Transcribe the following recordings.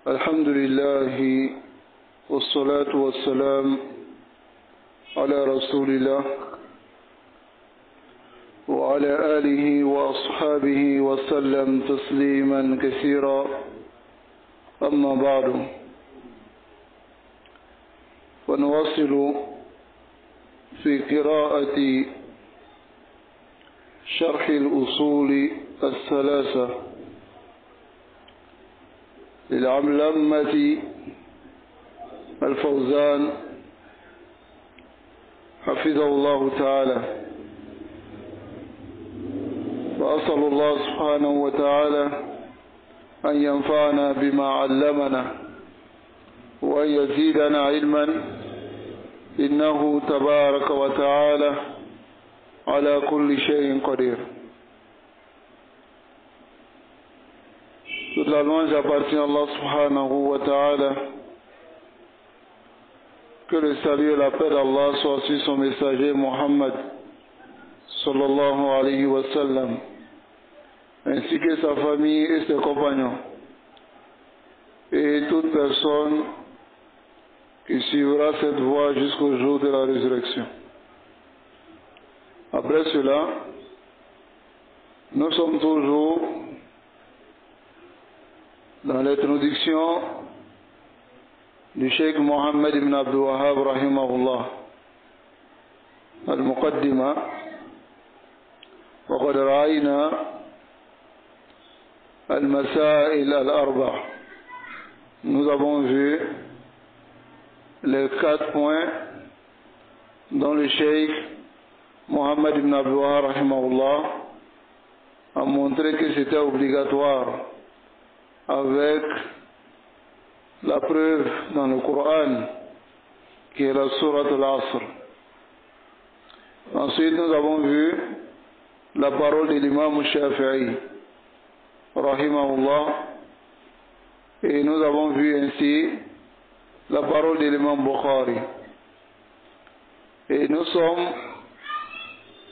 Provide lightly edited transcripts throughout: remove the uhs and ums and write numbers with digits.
الحمد لله والصلاة والسلام على رسول الله وعلى آله وأصحابه وسلم تسليما كثيرا. أما بعد، فنواصل في قراءة شرح الأصول الثلاثة للعلامة الفوزان حفظه الله تعالى. وأسأل الله سبحانه وتعالى أن ينفعنا بما علمنا وأن يزيدنا علما، إنه تبارك وتعالى على كل شيء قدير. Toute la louange appartient à Allah subhanahu wa ta'ala. Que le salut et la paix d'Allah soient sur son messager Muhammad sallallahu alayhi wa sallam, ainsi que sa famille et ses compagnons, et toute personne qui suivra cette voie jusqu'au jour de la résurrection. Après cela, nous sommes toujours dans l'introduction du Cheikh Mohammed ibn Abdul Wahhab rahimahullah al-Muqaddima. وقد رأينا المسائل الأربع. Nous avons vu les 4 points dont le Cheikh Mohammed ibn Abdul Wahhab rahimahullah a montré que c'était obligatoire, avec la preuve dans le Coran qui est la sourate Al-Asr. Ensuite, nous avons vu la parole de l'imam Shafi'i rahimahullah, et nous avons vu ainsi la parole de l'imam Bukhari. Et nous sommes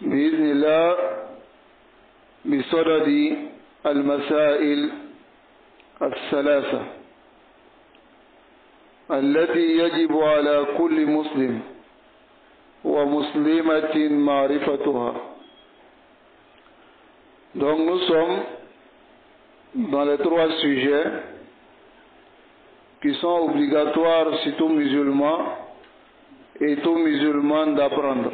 bi'idhnillah bisadadi al-masail الثلاثة التي يجب على كل مسلم ومسلمة معرفتها. Donc nous sommes dans les 3 sujets qui sont obligatoires sur tout musulman et tout musulman d'apprendre.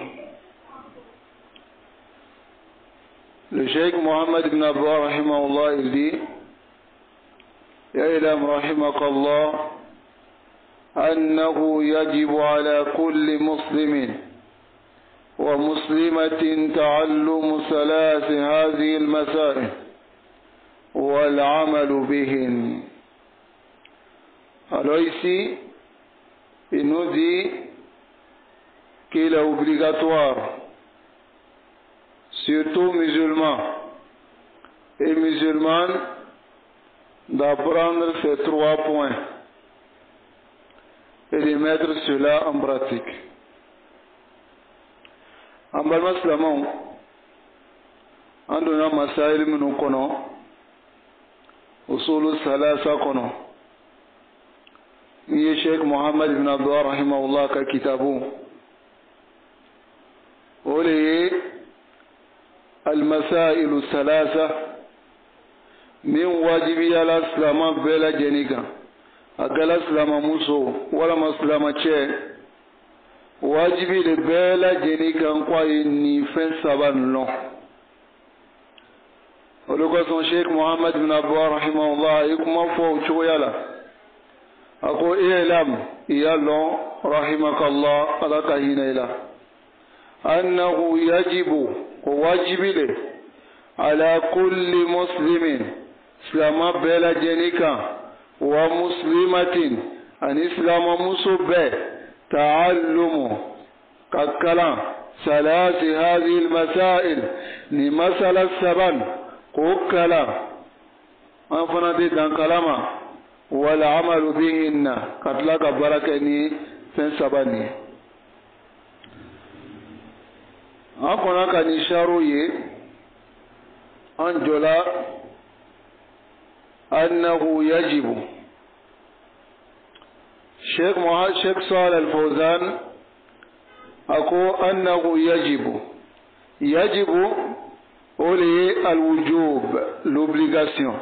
Le Cheikh Mohammed ibn Abdul Wahhab rahimahullah, il dit: اعلم رحمك الله أنه يجب على كل مسلم ومسلمة تعلم 3 هذه المسائل والعمل بهن. Alors ici, il nous dit qu'il est obligatoire sur tout musulman et musulmane d'apprendre ces 3 points et de mettre cela en pratique. En balma silamɛw, an donna masail minnu kɔnɔ, usulu salasa kɔnɔ, min ye Cheikh Mohammed ibn Abdul Wahhab rahimahullah ka kitabu, o de ye al-masailu salasa min wajibiya la silama bɛɛ lajɛlen kan. A kɛla silamamuso walama silamacɛ, wajibi de bɛɛ lajɛlen kan ko a ye nin fɛn 3 lɔn. O de kosɔn Cheikh Mohammed bin Abdul Wahhab rahimahullah a ye kuma fɔ o cogoya la. A ko i'lam, i y'a lɔn rahimakallah, ala ka hinɛ i la, annahu yajibu, ko wajibi de, ala kulli muslimin, silama bɛɛ lajɛlen kan, wa muslimatin, ani silamamuso bɛɛ, ta'allumu, ka kalan, 3 hadhihi al-masail, ni masala 3 ko kalan, an fana de dan kalama, wal amalu bihinna, ka tila ka baara kɛ ni fɛn 3 ni. An kɔnna ka ni saro ye, an jɔla أنه يجب Sheikh Salih Al-Fawzan ako annahu yajibu oli al-wujub, l'obligation.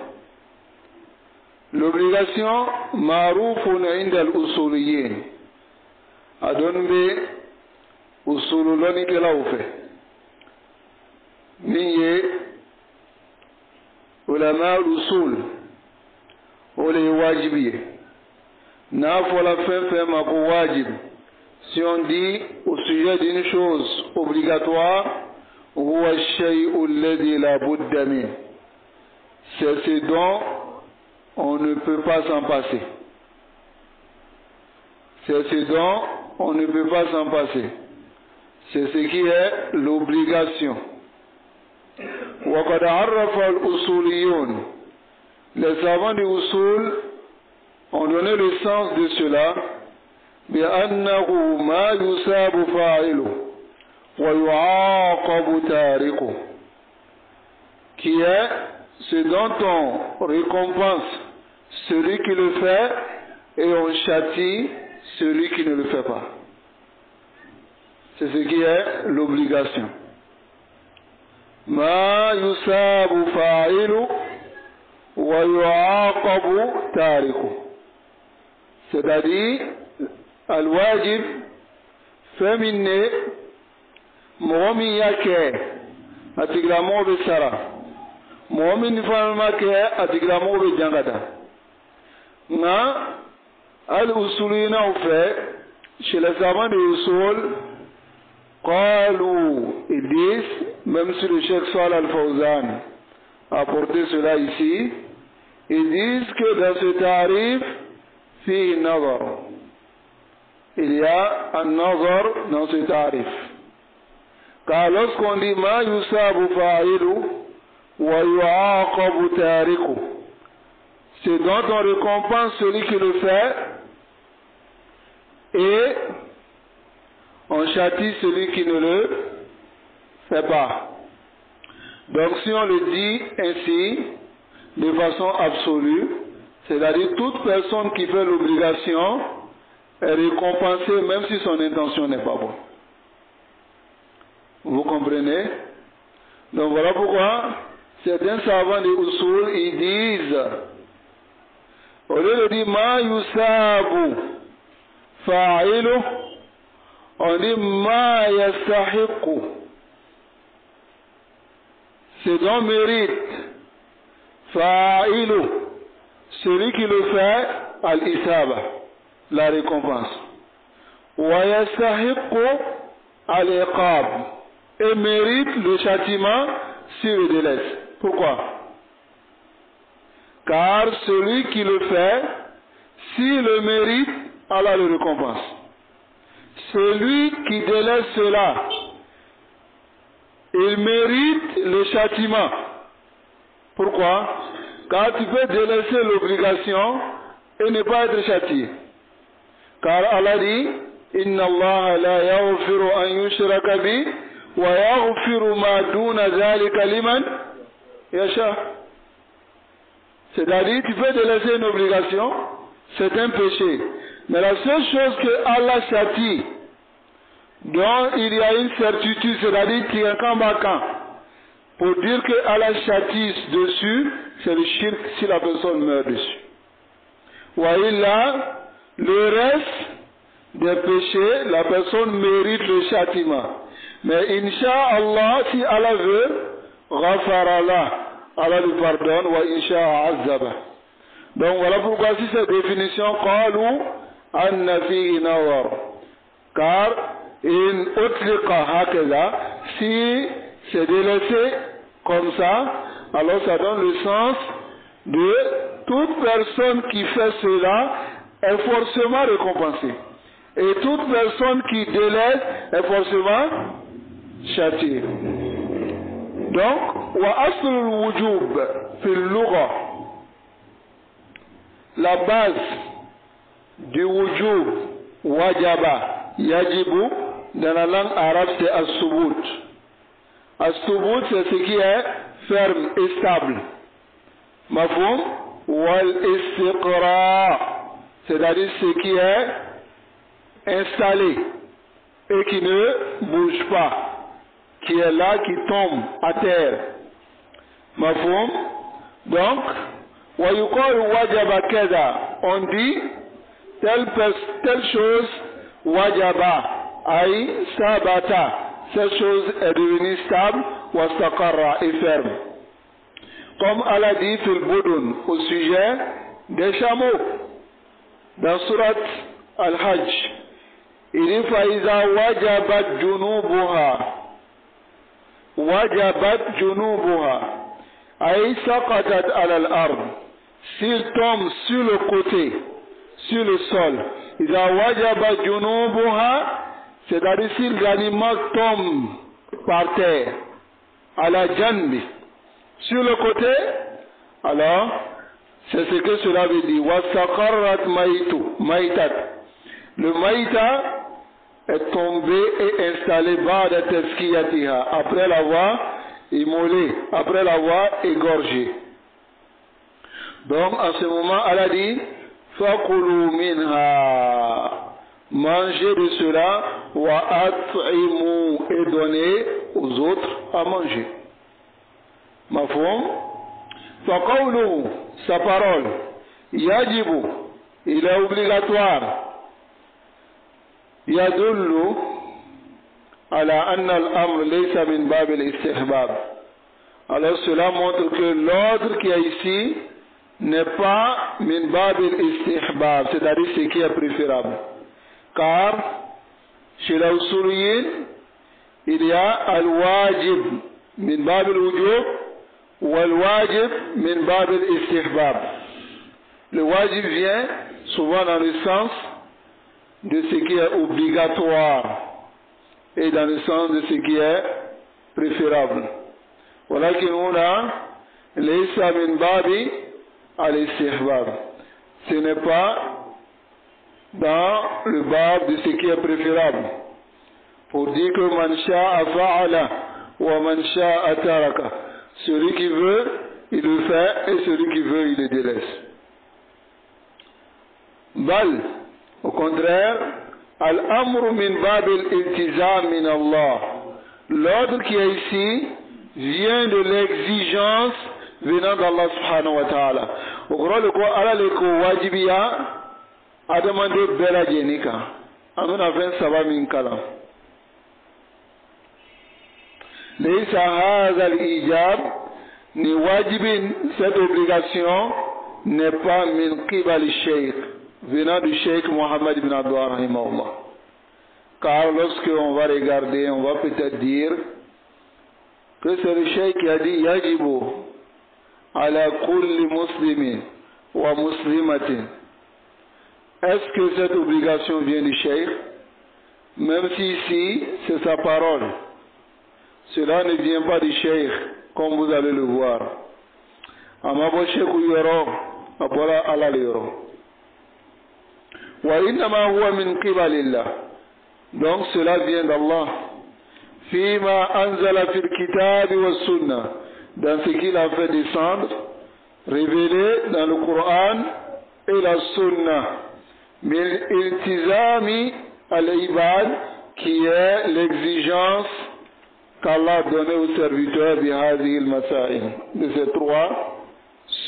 L'obligation ma'rufun inda al-usuliyin adon be usululoni kelawfe niye ulama al-usul oli wajibiye na fola fin ma ko wajib. Si on dit au sujet d'une chose obligatoire, huwa ash-shay'u alladhi la budda min, c'est ce dont on ne peut pas s'en passer. C'est ce dont on ne peut pas s'en passer. C'est ce qui est l'obligation. وقد عرف الأصوليون, les savants du usul ont donné le sens de cela بأنه ما يثاب فاعله ويعاقب تاركه, qui est ce dont on récompense celui qui le fait et on châtie celui qui ne le fait pas. C'est ce qui est l'obligation. ما يثاب فاعله ويعاقب تاركه, c'est-à-dire al-wajib femine momi yake atiglamo be sara momi falma ke atiglamo be jangada na al-usulina fait chez les savants de usul qalu, ils disent, même si le Cheikh Salih Al-Fawzan a apporté cela ici, ils disent que dans ce tarif fi nazar, il y a un nazar dans ce tarif. Car lorsqu'on dit ma yusabu fa'ilu wa yu'aqabu tariku, c'est dont on récompense celui qui le fait et on châtie celui qui ne le fait pas. Donc si on le dit ainsi, de façon absolue, c'est-à-dire toute personne qui fait l'obligation est récompensée même si son intention n'est pas bonne. Vous comprenez? Donc voilà pourquoi certains savants des usul, ils disent, au lieu de dire ma yusabu fa'ilu, on dit ma yastahiqu, c'est dont mérite fa'ilu, celui qui le fait al-isaba, la récompense, wa yastahiqu al-iqab, et mérite le châtiment s'il le délaisse. Pourquoi? Car celui qui le fait, s'il le mérite, Allah le récompense. Celui qui délaisse cela, il mérite le châtiment. Pourquoi? Car tu peux délaisser l'obligation et ne pas être châtié. Car Allah dit, Inna Allah la yaghfiru an yushraka bi wa yaghfiru ma duna dhalika liman yasha. C'est-à-dire, tu peux délaisser une obligation, c'est un péché. Mais la seule chose que Allah châtie, dont il y a une certitude, c'est-à-dire tiens-quand-bacan, pour dire que Allah châtie dessus, c'est le shirk si la personne meurt dessus. Wa illa, le reste des péchés, la personne mérite le châtiment. Mais Inch'Allah, si Allah veut, ghafara, Allah lui pardonne, wa Inch'Allah azaba. Donc voilà pourquoi si cette définition, qalu anna fihi nawar. Car in utliqa hakeza, si c'est délaissé comme ça, alors ça donne le sens de toute personne qui fait cela est forcément récompensée. Et toute personne qui délaisse est forcément châtiée. Donc, wa aslul wujub fil lugha, la base du wujub, wajaba, yajibu, dans la langue arabe c'est as-subut. As-subut c'est ce qui est ferme et stable. Mafhum? Wal istiqra, c'est-à-dire ce qui est installé et qui ne bouge pas, qui est là, qui tombe à terre. Mafhum? Donc, wa yuqalu wajaba kaza, on dit telle chose wajaba, aïe sabata, cette chose est devenue stable, wastaqarra, et ferme. Comme Allah dit fil budun, au sujet des chameaux, dans surat Al-Hajj, il dit faïza wajabat junubuha, aïe saqatat ala al-ard, s'il tombe sur le côté, sur le sol, iza wajabat junubuha, c'est-à-dire si l'animal tombe par terre, à la janbi, sur le côté, alors c'est ce que cela veut dire. Wasaqarrat maitat. Le maïta est tombé et installé ba'da tazkiyatiha, après l'avoir immolé, après l'avoir égorgé. Donc à ce moment, Allah dit faqulu minha, mangez de cela, wa at'imu, et donnez aux autres à manger. Mafhum? Faqawluhu, sa parole, yajibu, il est obligatoire, yadullu ala anna al-amr laysa min bab al-istihbab. Alors cela montre que l'ordre qui est ici n'est pas min bab al-istihbab, c'est-à-dire ce qui est préférable. Car chez les usuliyin, il y a al-wajib min bab al-wujub wal-wajib min bab al-istihbab. Le wajib vient souvent dans le sens de ce qui est obligatoire et dans le sens de ce qui est préférable. Walakin huna laysa min babi al-istihbab. Ce n'est pas dans le bab de ce qui est préférable. Pour dire que man sha'a fa'ala wa man sha'a taraka. Celui qui veut, il le fait, et celui qui veut, il le délaisse. Bal, au contraire, al-amru min bab al-iltizam min Allah. L'ordre qui est ici vient de l'exigence venant d'Allah subhanahu wa ta'ala. Au gros, le quoi, Allah le ko wajibiya a demandé bela jenika. Amin aven saba min kala. Laysa hadha al-ijab, ni wajibin, cette obligation n'est pas min qibal al-shaykh, venant du Cheikh Mohammed ibn Abdullah rahimahullah. Car lorsque on va regarder, on va peut-être dire que c'est le Cheikh qui a dit yajibu ala kulli muslimin wa muslimatin. Est-ce que cette obligation vient du Cheikh? Même si ici c'est sa parole, cela ne vient pas du Cheikh, comme vous allez le voir. Amabo Cheikh yoro, abola ala yoro. وإنما هو من قبل الله. Donc cela vient d'Allah. فيما أنزل في الكتاب والسنة, dans ce qu'il a fait descendre, révélé dans le Coran et la Sunna. من التزام العباد, qui est l'exigence qu'Allah a donnée aux serviteurs بهذه المسائل, de ces trois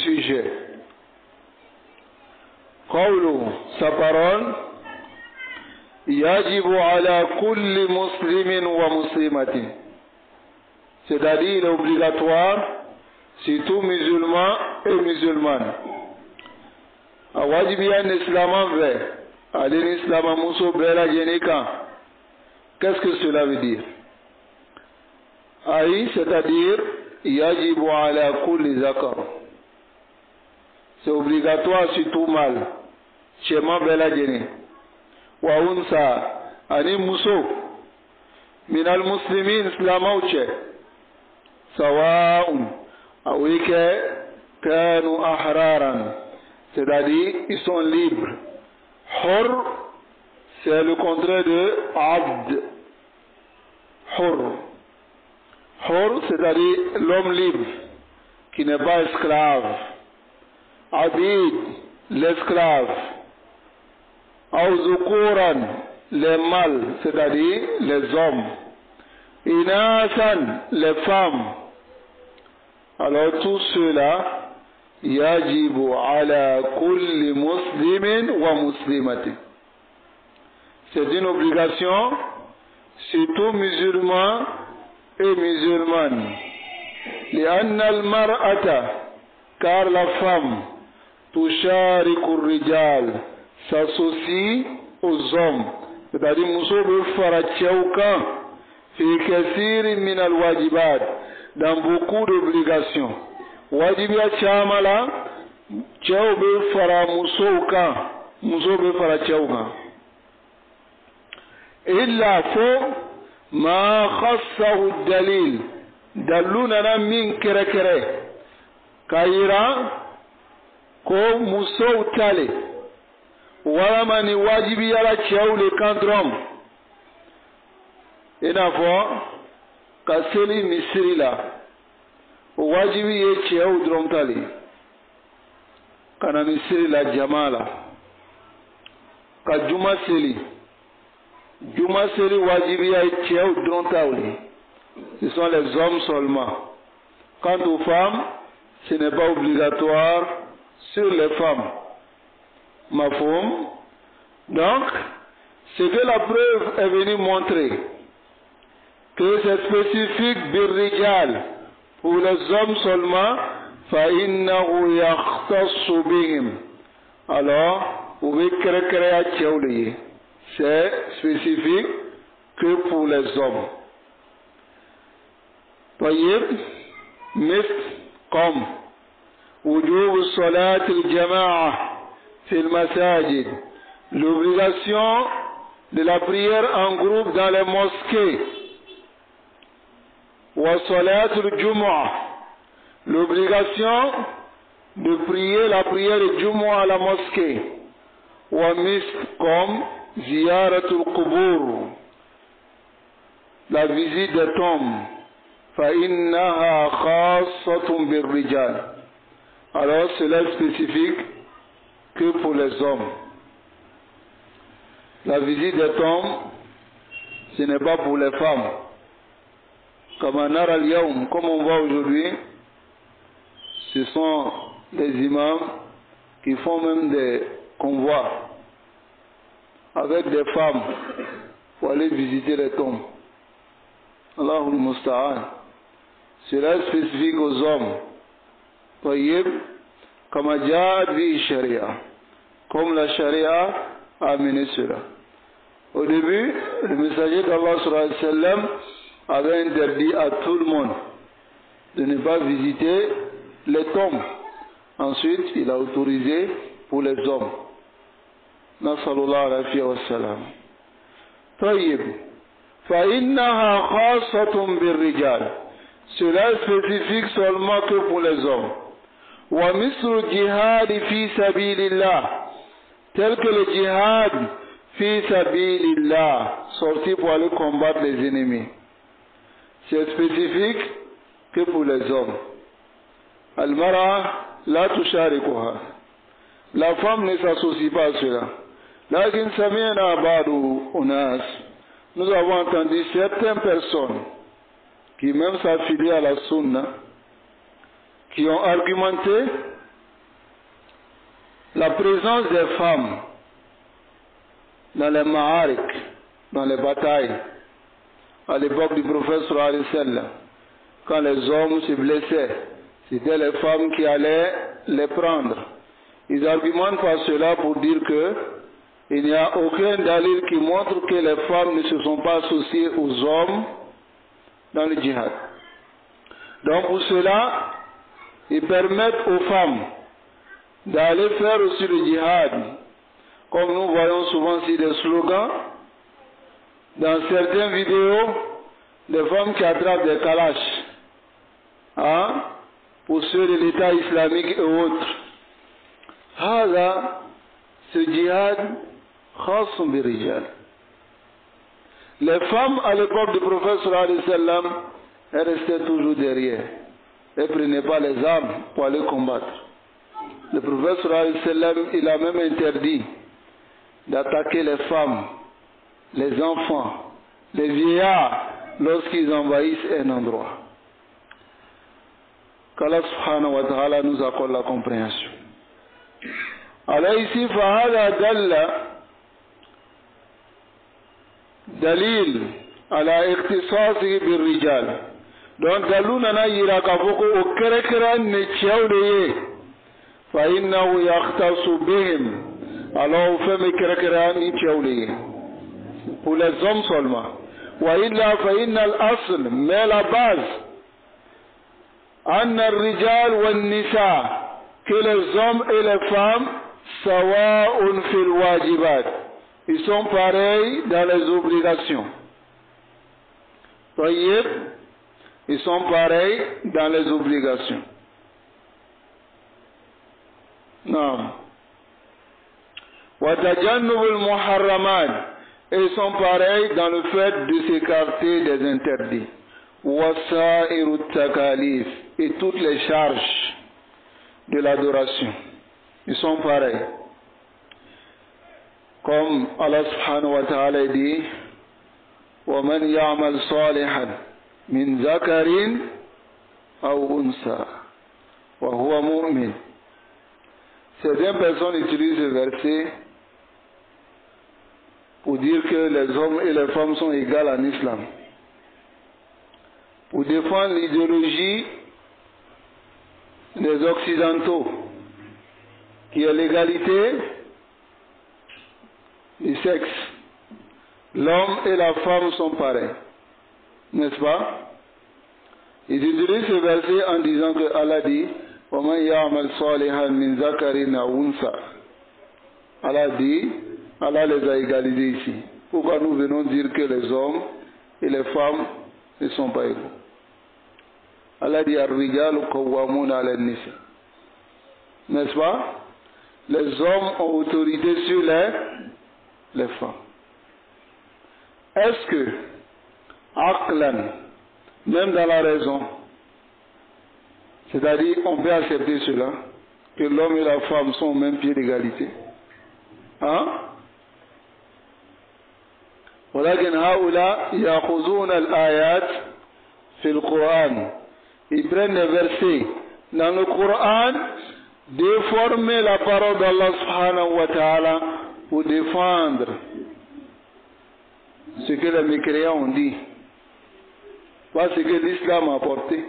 sujets. قوله, sa parole, يجب على كل مسلم ومسلمة, c'est-à-dire il est obligatoire sur tout musulman et musulmane. Awajibi un islam vrai, allez l'islam muso bela jenika. Qu'est-ce que cela veut dire? Aïe, c'est-à-dire yajibu ala kulli zakar, c'est obligatoire sur tout mâle. Shema bela jeni. Wa unsa ani muso min al muslimin islamauche sawa'un awike kanu ahraran, c'est-à-dire ils sont libres. Hur, c'est le contraire de abd. Hur, hur, c'est-à-dire l'homme libre qui n'est pas esclave. Abid, l'esclave. Ou zukuran, les mâles, c'est-à-dire les hommes. Inasan, les femmes. Alors tout cela, yajibu ala kulli muslimin wa muslimatin. C'est une obligation sur tout musulman et musulmane. لأن المرأة, car la femme, tushariku الرجال, s'associe aux hommes. C'est-à-dire, muso be fara cɛw kan fi kathiri min alwajibat, dans beaucoup d'obligations. Wajibiya caman la, cɛw be fara musow kan, muso be fara cɛw kan. Illa fo ma khassahu dalil, dalu nana min kɛrɛkɛrɛ k'a yira ko musow tale walama ni wajibiyala cɛw le kan dɔrɔn, i n'a fɔ ka seli misiri la, o wajibi ye cɛw dɔrɔn tale, ka na misiri la jama la, ka juma seli wajibiya ye cɛw dɔrɔn tale, ce sont les hommes seulement. Quant aux femmes, ce n'est pas obligatoire sur les femmes. Mafhum. Donc, c'est que la preuve est venue montrer que c'est spécifique birrijal pour les hommes seulement, فَإِنَّهُ يَخْتَصُّ بِهِمْ. Alors, vous pouvez créer, c'est spécifique que pour les hommes. طيب مثل comme وجوب صلاة الجماعة في المساجد, l'obligation de la prière en groupe dans les mosquées, وصلاة الجمعة, l'obligation de prier la prière de Jumu'ah à la mosquée, ومثل comme زيارة القبور, la visite des tombes, فإنها خاصة بالرجال. Alors cela est spécifique que pour les hommes. La visite des tombes, ce n'est pas pour les femmes. Comme on voit aujourd'hui, ce sont les imams qui font même des convois avec des femmes pour aller visiter les tombes. Allahul Musta'an. Cela est spécifique aux hommes. طيب كما جاءت به الشريعة, comme la charia a amené cela. Au début, le messager d'Allah sallallahu alayhi wa sallam avait interdit à tout le monde de ne pas visiter les tombes. Ensuite, il a autorisé pour les hommes. Nasallallahu alayhi wa sallam. طيب فإنها خاصة بالرجال. Cela est spécifique seulement que pour les hommes. ومثل الجهاد في سبيل الله, tel que le jihad fi sabilillah, sorti pour aller combattre les ennemis, c'est spécifique que pour les hommes. Al-mara la tusharikuha, la femme ne s'associe pas à cela. Lakin sami'na ba'du unas, nous avons entendu certaines personnes qui même s'affilient à la sunna, qui ont argumenté la présence des femmes dans les ma'arik, dans les batailles, à l'époque du prophète sallallahu alayhi wa sallam, quand les hommes se blessaient, c'était les femmes qui allaient les prendre. Ils argumentent par cela pour dire que il n'y a aucun dalil qui montre que les femmes ne se sont pas associées aux hommes dans le djihad. Donc pour cela, ils permettent aux femmes d'aller faire aussi le djihad, comme nous voyons souvent ici des slogans, dans certaines vidéos, des femmes qui attrapent des kalash, hein, pour ceux de l'État islamique et autres. Ce djihad, khas birijal. Les femmes à l'époque du prophète sallallahu alayhi wa sallam, elles restaient toujours derrière. Elles ne prenaient pas les armes pour aller combattre. Le prophète sallallahu alayhi wa sallam, il a même interdit d'attaquer les femmes les enfants, les vieillards, lorsqu'ils envahissent un endroit. Qu'Allah subhanahu wa ta'ala nous accorde la compréhension. Alors ici, فهذا دليل على اختصاصه بالرجال. Donc daluna na yira ka foko o kerekera ne chawde fa innahu yahtasu bihim. Alors fait me kerekera ni chawde pour les hommes seulement. Wa illa fa innal asl, mais la base anna ar-rijal wan nisa, que les hommes et les femmes sawa'un fil wajibat, ils sont pareils dans les obligations. Tayyib, ils sont pareils dans les obligations. Non. Wa tajannubul muharramat, et ils sont pareils dans le fait de s'écarter des interdits. Wa sa'irut takalif, et toutes les charges de l'adoration, ils sont pareils. Comme Allah subhanahu wa ta'ala dit, وَمَنْ يَعْمَلْ صَالِحًا مِنْ ذَكَرٍ أَوْ أُنْثَى وَهُوَ مُؤْمِنٌ. Certaines personnes utilisent ce verset pour dire que les hommes et les femmes sont égaux en islam, pour défendre l'idéologie des Occidentaux, qui est l'égalité du sexe. L'homme et la femme sont pareils, n'est-ce pas? Ils utilisent ce verset en disant que Allah dit وَمَنْ يَعْمَلْ صَالِحًا مِنْ ذَكَرٍ أَوْ أُنْثَى. Allah dit, Allah les a égalisés ici. Pourquoi nous venons dire que les hommes et les femmes ne sont pas égaux? Allah dit Ar-rijalu qawwamuna 'ala an-nisa. N'est-ce pas? Les hommes ont autorité sur les femmes. Est-ce que, aqlan, même dans la raison, c'est-à-dire on peut accepter cela, que l'homme et la femme sont au même pied d'égalité? Hein? ولكن هؤلاء يأخذون الآيات في القرآن. Ils prennent les versets dans le Coran, déformer la parole d'Allah subhanahu wa ta'ala pour défendre ce que les mécréants ont dit, pas ce que l'islam a apporté.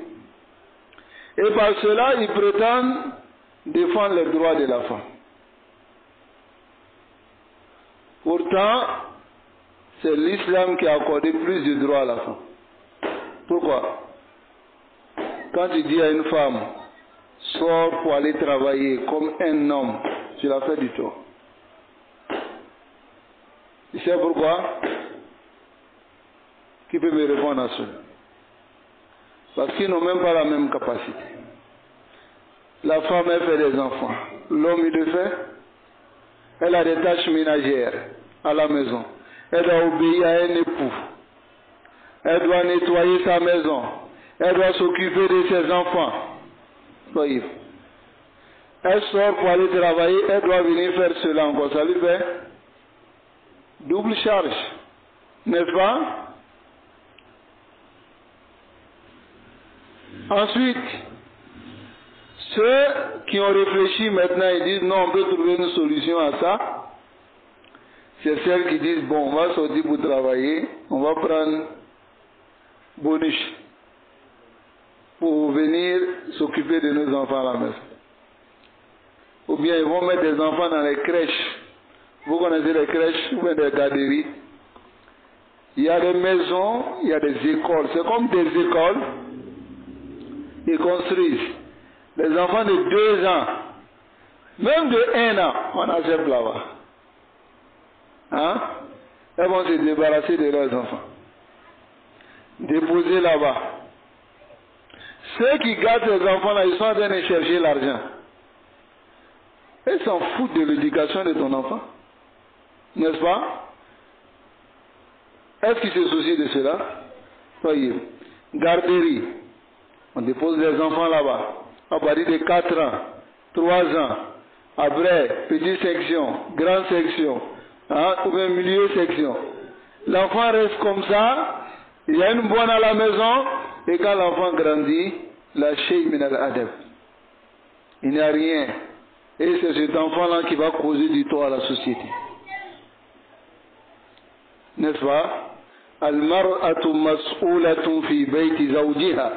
Et par cela, ils prétendent défendre les droits de la femme. Pourtant, c'est l'islam qui a accordé plus de droits à la femme. Pourquoi? Quand tu dis à une femme, sors pour aller travailler comme un homme, tu l'as fait du tort. Tu sais pourquoi? Qui peut me répondre à cela? Parce qu'ils n'ont même pas la même capacité. La femme, elle fait des enfants. L'homme, il le fait. Elle a des tâches ménagères à la maison. Elle doit obéir à un époux. Elle doit nettoyer sa maison. Elle doit s'occuper de ses enfants. Soyez. Elle sort pour aller travailler. Elle doit venir faire cela encore. Ça lui fait double charge. N'est-ce pas? Ensuite, ceux qui ont réfléchi maintenant, ils disent non, on peut trouver une solution à ça. C'est celles qui disent bon, on va sortir pour travailler, on va prendre bonus pour venir s'occuper de nos enfants à la maison. Ou bien ils vont mettre des enfants dans les crèches. Vous connaissez les crèches ou bien des garderies. Il y a des maisons, il y a des écoles. C'est comme des écoles. Ils construisent. Les enfants de 2 ans, même de 1 an, on accepte là-bas. Hein? Elles vont se débarrasser de leurs enfants. Déposer là-bas. Ceux qui gardent les enfants là, ils sont en train de chercher l'argent. Ils s'en foutent de l'éducation de ton enfant. N'est-ce pas? Est-ce qu'ils se soucient de cela? Soyez. Garderie. On dépose les enfants là-bas. À partir de 4 ans, 3 ans. Après, petite section, grande section, hein, ou bien milieu section. l'enfant reste comme ça, il y a une bonne à la maison, et quand l'enfant grandit, la shay min al-adab. Il n'y a rien. Et c'est cet enfant-là qui va causer du tort à la société. N'est-ce pas? Al-mar'atu mas'oulatun fi bayti zawjiha.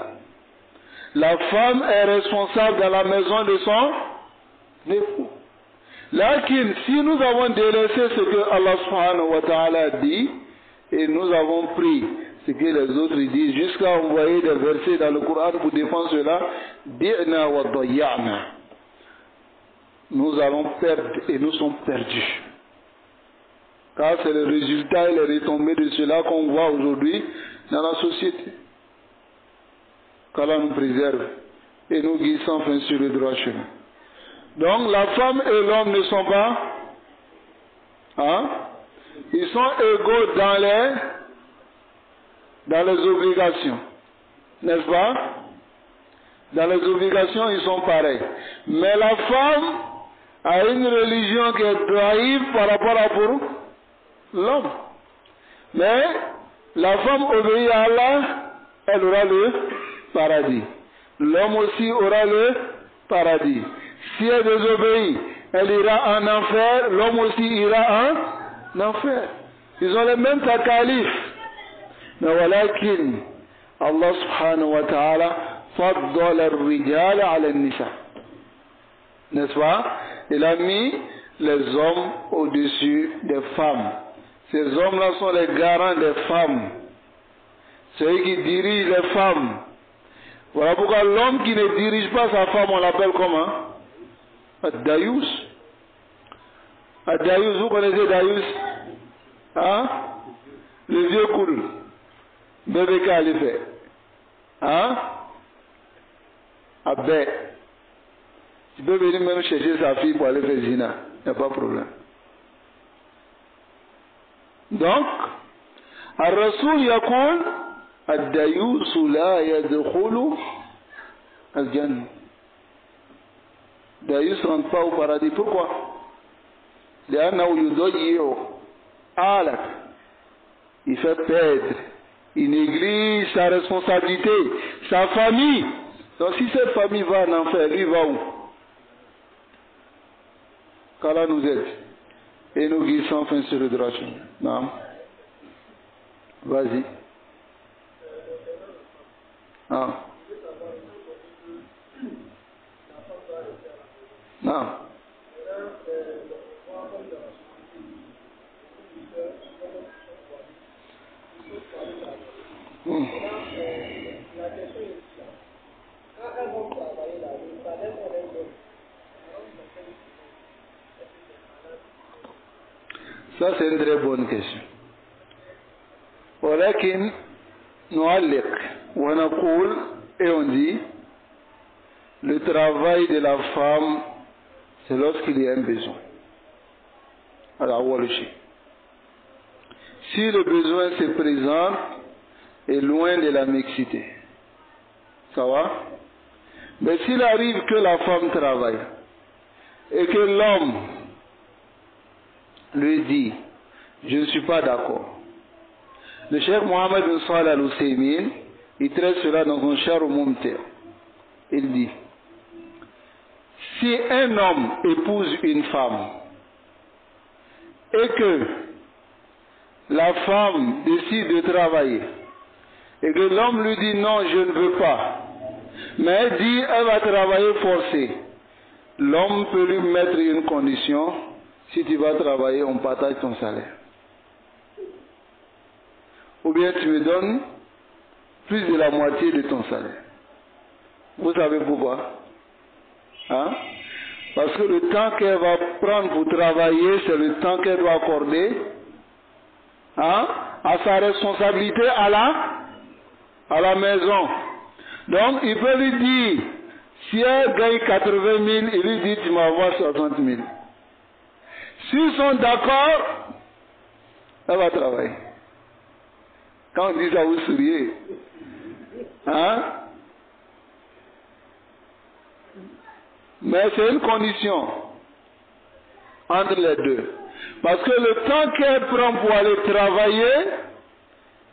La femme est responsable dans la maison de son époux. Lakin, si nous avons délaissé ce que Allah subhanahu wa ta'ala dit, et nous avons pris ce que les autres disent, jusqu'à envoyer des versets dans le Coran pour défendre cela, di'na wa dayya'na. Nous allons perdre et nous sommes perdus. Car c'est le résultat et les retombées de cela qu'on voit aujourd'hui dans la société. Qu'Allah nous préserve et nous guide sans fin sur le droit chemin. Donc la femme et l'homme ne sont pas, ils sont égaux dans les obligations, n'est-ce pas? Dans les obligations, ils sont pareils. Mais la femme a une religion qui est naïve par rapport à pour l'homme. Mais la femme obéit à Allah, elle aura le paradis. L'homme aussi aura le paradis. Si elle désobéit, elle ira en enfer, l'homme aussi ira en enfer. Ils ont les mêmes takalifs. Mais walakin, Allah subhanahu wa ta'ala faddala ar-rijal ala an-nisa. N'est-ce pas? Il a mis les hommes au-dessus des femmes. Ces hommes-là sont les garants des femmes. Ceux qui dirigent les femmes. Voilà pourquoi l'homme qui ne dirige pas sa femme, on l'appelle comment? Ad-Dayus. Ad-Dayus, vous connaissez Dayus? Hein? Le vieux cool. Bébé Kalifé. Hein? Abé. Tu peux venir même chercher sa fille pour aller faire zina. Il n'y a pas de problème. Donc, Ar-Rasoul yaqul Ad-Dayus la yadkhulu al-Jannah. Dayus ne rentre pas au paradis. Pourquoi? Il fait perdre. Il néglige sa responsabilité, sa famille. Donc si cette famille va en enfer, lui va où? Qu'Allah nous aide. Et nous guide sans fin sur le droit chemin. Non. Vas-y. Ah. Non. Ça c'est une très bonne question. ولكن نعلق ونقول et on dit le travail de la femme c'est lorsqu'il y a un besoin. Alors si le besoin se présente est loin de la mixité. Ça va? Mais s'il arrive que la femme travaille et que l'homme lui dit je ne suis pas d'accord. Le Cheikh Mohammed bin Salih al-Husaymin, il traite cela dans un Sharh Mumti'. Il dit si un homme épouse une femme et que la femme décide de travailler et que l'homme lui dit non, je ne veux pas, mais elle dit elle va travailler forcée, l'homme peut lui mettre une condition: si tu vas travailler, on partage ton salaire. Ou bien tu me donnes plus de la moitié de ton salaire. Vous savez pourquoi? Hein? Parce que le temps qu'elle va prendre pour travailler, c'est le temps qu'elle doit accorder à sa responsabilité à la maison. Donc il peut lui dire, si elle gagne 80 000, il lui dit tu m'envoies 60 000. S'ils sont d'accord, elle va travailler. Quand on dit ça, vous souriez. Hein? Mais c'est une condition entre les deux. Parce que le temps qu'elle prend pour aller travailler,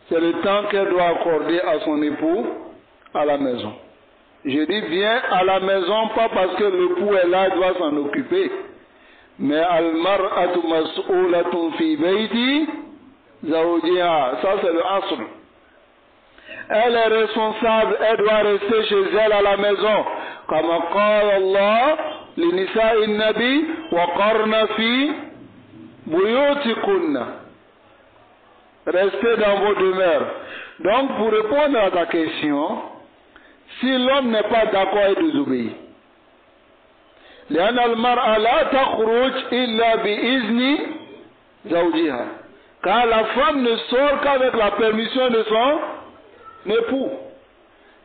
c'est le temps qu'elle doit accorder à son époux à la maison. Je dis bien à la maison, pas parce que l'époux est là, il doit s'en occuper. Mais al-mar'atu mas'ulatun fi bayti zawjiha. Ça c'est le asl. Elle est responsable, elle doit rester chez elle à la maison. Comme qala Allah li nisa'i nabi wa qarna fi buyutikunna. Restez dans vos demeures. Donc pour répondre à ta question, si l'homme n'est pas d'accord, il désobéit. لأن المرأة لا تخرج إلا بإذن زوجها. Car la femme ne sort qu'avec la permission de son époux.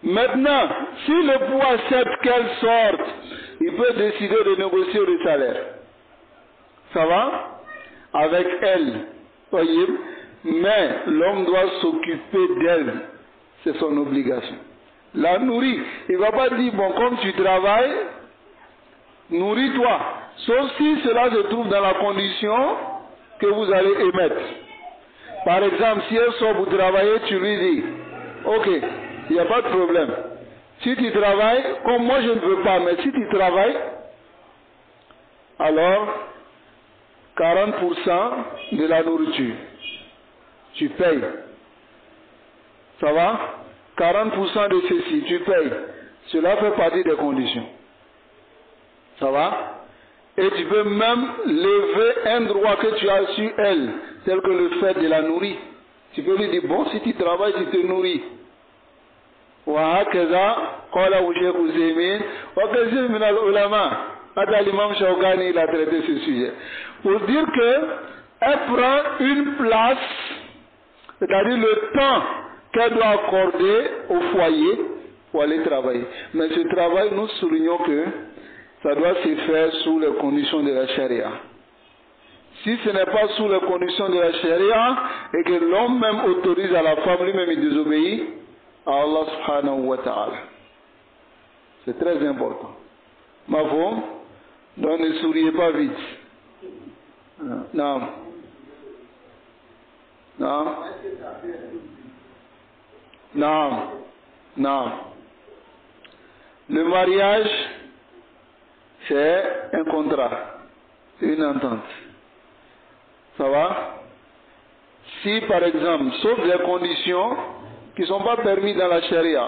Maintenant, si l'époux accepte qu'elle sorte, il peut décider de négocier le salaire. Ça va? Avec elle. Voyez? Mais l'homme doit s'occuper d'elle. C'est son obligation. La nourrir. Il ne va pas dire, bon, comme tu travailles, nourris-toi. Sauf si cela se trouve dans la condition que vous allez émettre. Par exemple, si elle sort pour travailler, tu lui dis, ok, il n'y a pas de problème. Si tu travailles, comme moi je ne veux pas, mais si tu travailles, alors 40% de la nourriture, tu payes. Ça va? 40% de ceci, tu payes. Cela fait partie des conditions. Ça va? Et tu peux même lever un droit que tu as sur elle, tel que le fait de la nourrir. Tu peux lui dire, bon, si tu travailles, tu te nourris. وهكذا قال شيخ عثيمين وكثير من العلماء. Hatta l'imam Shawkani il a traité ce sujet. Pour dire que elle prend une place, c'est-à-dire le temps qu'elle doit accorder au foyer pour aller travailler. Mais ce travail, nous soulignons que ça doit se faire sous les conditions de la charia. Si ce n'est pas sous les conditions de la charia et que l'homme même autorise à la femme, lui-même il désobéit à Allah subhanahu wa ta'ala. C'est très important. Ma femme, donc ne souriez pas vite. Non. Non. Non. Non. Le mariage, c'est un contrat, c'est une entente. Ça va? Si par exemple, sauf des conditions qui ne sont pas permises dans la charia,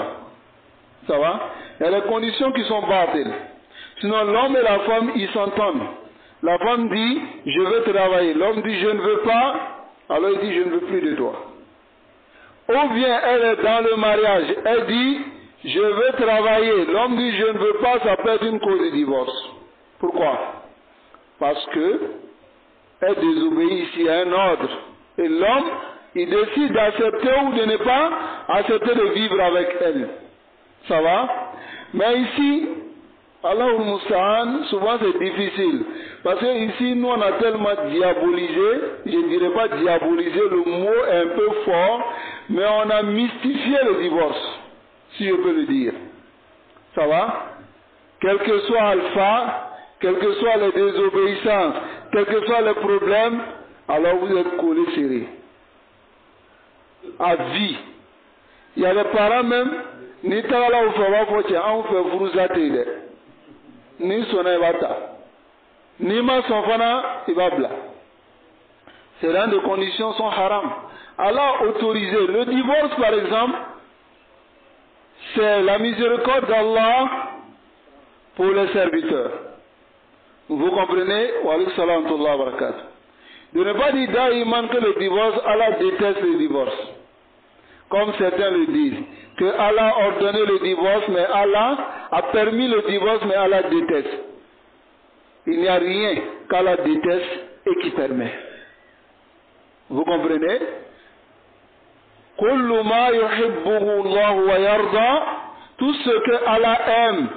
ça va? Il y a des conditions qui sont bâties. Sinon l'homme et la femme, ils s'entendent. La femme dit, je veux travailler. L'homme dit, je ne veux pas. Alors il dit, je ne veux plus de toi. Ou bien elle est dans le mariage, elle dit, je veux travailler. L'homme dit, je ne veux pas, ça peut être une cause de divorce. Pourquoi? Parce que elle désobéit ici à un ordre. Et l'homme, il décide d'accepter ou de ne pas accepter de vivre avec elle. Ça va? Mais ici, Allahul Musta'an, souvent c'est difficile. Parce que ici, nous on a tellement diabolisé, je ne dirais pas diabolisé, le mot est un peu fort, mais on a mystifié le divorce, si je peux le dire. Ça va? Quel que soit Alpha, quelles que soient les désobéissances, quels que soient les problèmes, alors vous êtes collés serrés. À vie. Il y a des parents même, ni talala ou fava fotia, on fait vruzate, ni sona ibata, ni ma sonfana ibabla. Ces rangs de conditions sont haram. Allah a autorisé le divorce par exemple, c'est la miséricorde d'Allah pour les serviteurs. Vous comprenez? Wa alaykum salam wa rahmatullahi wa barakatuh. De ne pas dire daïman que le divorce, Allah déteste le divorce. Comme certains le disent. Que Allah a ordonné le divorce, mais Allah a permis le divorce, mais Allah déteste. Il n'y a rien qu'Allah déteste et qui permet. Vous comprenez? Kullu ma yuhibbuhu Allah wa yarda, tout ce que Allah aime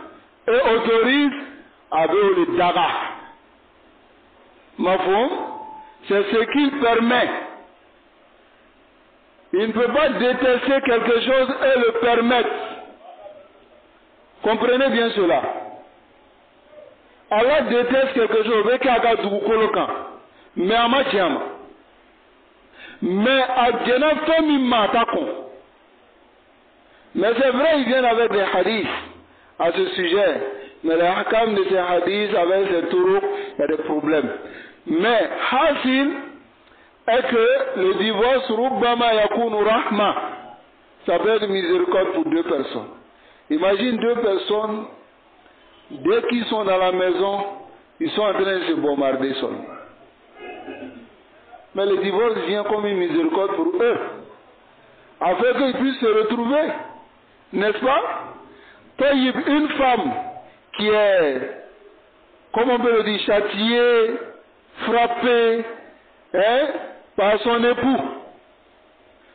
et autorise, avec le daga. Mafhum? C'est ce qu'il permet. Il ne peut pas détester quelque chose et le permettre. Comprenez bien cela. Allah déteste quelque chose, mais à ma tiama. Mais à Djena Femi Matakon. Mais c'est vrai, ils viennent avec des hadiths à ce sujet. Mais les hakam de ces hadiths, avec ces tourouks, il y a des problèmes. Mais Hasil est que le divorce, Rubbama Yakunu Rahma, ça peut être miséricorde pour deux personnes. Imagine deux personnes, dès qu'ils sont dans la maison, ils sont en train de se bombarder seulement. Mais le divorce vient comme une miséricorde pour eux, afin qu'ils puissent se retrouver, n'est-ce pas? Une femme qui est, comment on peut le dire, châtiée, frappée, par son époux.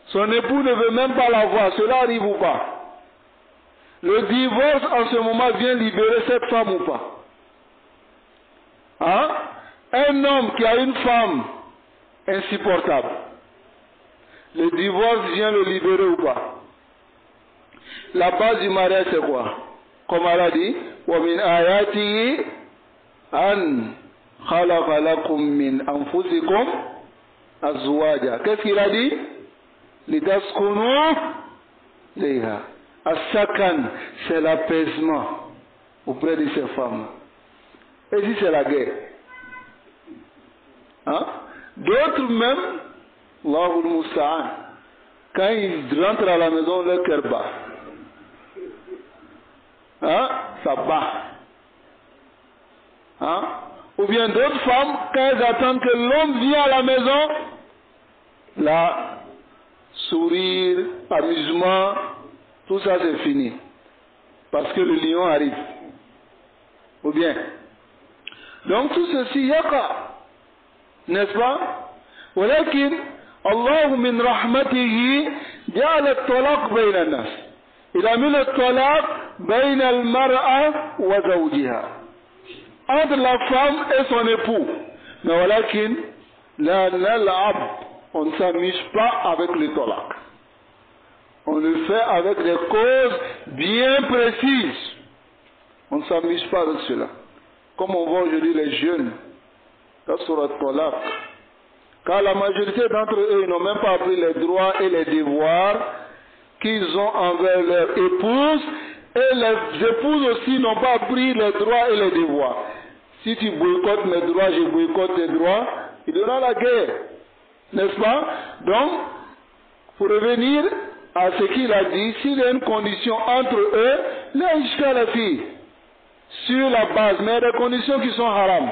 Son époux ne veut même pas la voir, cela arrive ou pas? Le divorce en ce moment vient libérer cette femme ou pas? Hein? Un homme qui a une femme insupportable, le divorce vient le libérer ou pas? La base du mariage c'est quoi? Comme elle a dit, وَمِنْ آيَاتِهِ أَنْ خَلَقَ لَكُم مِّنْ أَنفُسِكُمْ أَزْوَاجًا. Qu'est-ce qu'il a dit? لِتَسْكُنُوا إِلَيْهَا. As-sakan, c'est l'apaisement auprès de ces femmes. Et si c'est la guerre? Hein? D'autres même, Allahul Musta'an, quand ils rentrent à la maison, leur cœur bat. Hein? Ça bat. Hein? Ou bien d'autres femmes, quand elles attendent que l'homme vienne à la maison, là, sourire, amusement, tout ça c'est fini. Parce que le lion arrive. Ou bien. Donc tout ceci, yaka. N'est-ce pas? ولكن الله من رحمته جعل الطلاق بين الناس. Il a mis le talaq بين المرأة وزوجها. Entre la femme et son époux. Mais ولكن لا نلعب. On ne s'amuse pas avec le talaq. On le fait avec des causes bien précises. On ne s'amuse pas avec cela. Comme on voit aujourd'hui les jeunes. Car la majorité d'entre eux n'ont même pas appris les droits et les devoirs qu'ils ont envers leur épouse, et les épouses aussi n'ont pas appris les droits et les devoirs. Si tu boycottes mes droits, je boycotte tes droits, il y aura la guerre, n'est-ce pas? Donc, pour revenir à ce qu'il a dit, s'il y a une condition entre eux, là jusqu'à la fille, sur la base, mais des conditions qui sont haram.